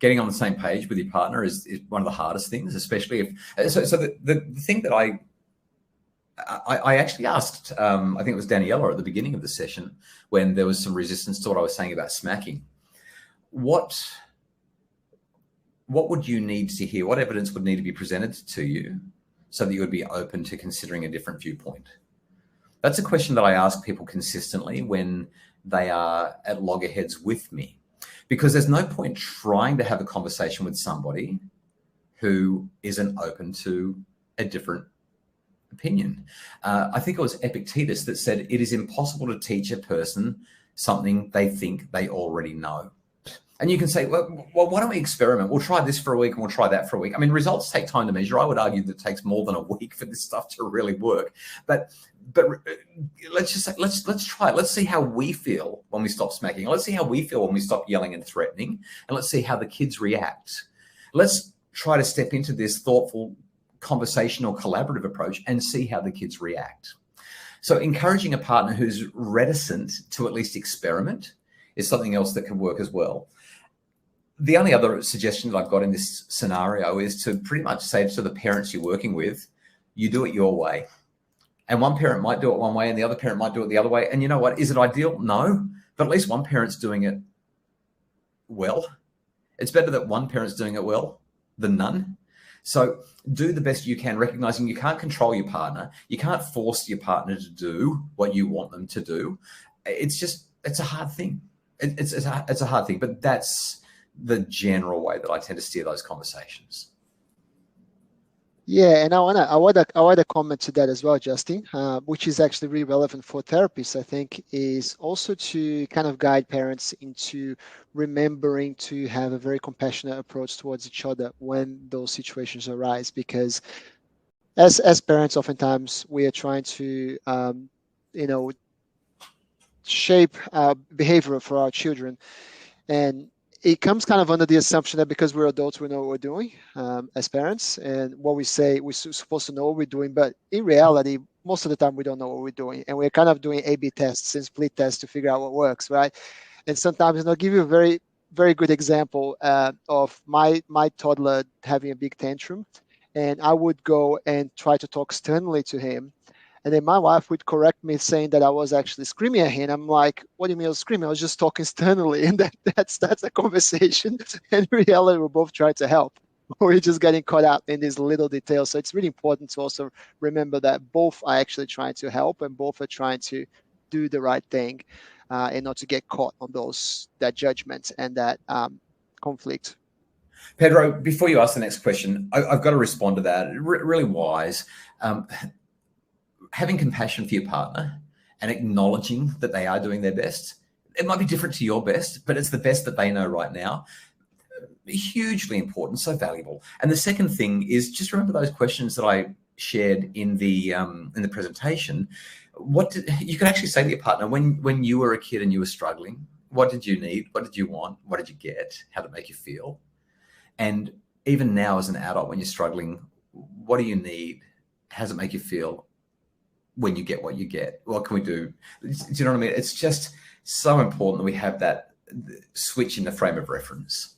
getting on the same page with your partner is one of the hardest things, especially if, so the thing that I actually asked, I think it was Daniela at the beginning of the session, when there was some resistance to what I was saying about smacking. What would you need to hear? What evidence would need to be presented to you so that you would be open to considering a different viewpoint? That's a question that I ask people consistently when they are at loggerheads with me, because there's no point trying to have a conversation with somebody who isn't open to a different opinion. I think it was Epictetus that said it is impossible to teach a person something they think they already know. And you can say, well, why don't we experiment? We'll try this for a week and we'll try that for a week. I mean, results take time to measure. I would argue that it takes more than a week for this stuff to really work. But let's just say, let's try it. Let's see how we feel when we stop smacking. Let's see how we feel when we stop yelling and threatening. And let's see how the kids react. Let's try to step into this thoughtful, conversational, collaborative approach and see how the kids react. So encouraging a partner who's reticent to at least experiment is something else that can work as well. The only other suggestion that I've got in this scenario is to pretty much say to the parents you're working with, you do it your way. And one parent might do it one way and the other parent might do it the other way. And you know what? Is it ideal? No. But at least one parent's doing it well. It's better that one parent's doing it well than none. So do the best you can, recognizing you can't control your partner. You can't force your partner to do what you want them to do. It's a hard thing. It's a hard thing, but that's the general way that I tend to steer those conversations. Yeah, and I want to comment to that as well, Justin, which is actually really relevant for therapists, I think, is also to kind of guide parents into remembering to have a very compassionate approach towards each other when those situations arise. Because as parents, oftentimes we are trying to, shape behavior for our children, and it comes kind of under the assumption that because we're adults, we know what we're doing as parents, and what we say, we're supposed to know what we're doing. But in reality, most of the time, we don't know what we're doing. And we're kind of doing A/B tests and split tests to figure out what works, right? And sometimes, I'll give you a very, very good example of my toddler having a big tantrum. And I would go and try to talk sternly to him. And then my wife would correct me, saying that I was actually screaming at him. I'm like, what do you mean I was screaming? I was just talking sternly. And that's a conversation. And in reality, we're both trying to help. We're just getting caught up in these little details. So it's really important to also remember that both are actually trying to help and both are trying to do the right thing and not to get caught on that judgment and that conflict. Pedro, before you ask the next question, I've got to respond to that. Really wise. Having compassion for your partner and acknowledging that they are doing their best. It might be different to your best, but it's the best that they know right now. Hugely important, so valuable. And the second thing is just remember those questions that I shared in the presentation. You can actually say to your partner, when you were a kid and you were struggling, what did you need? What did you want? What did you get? How did it make you feel? And even now as an adult, when you're struggling, what do you need? How does it make you feel? When you get what you get, what can we do? Do you know what I mean? It's just so important that we have that switch in the frame of reference.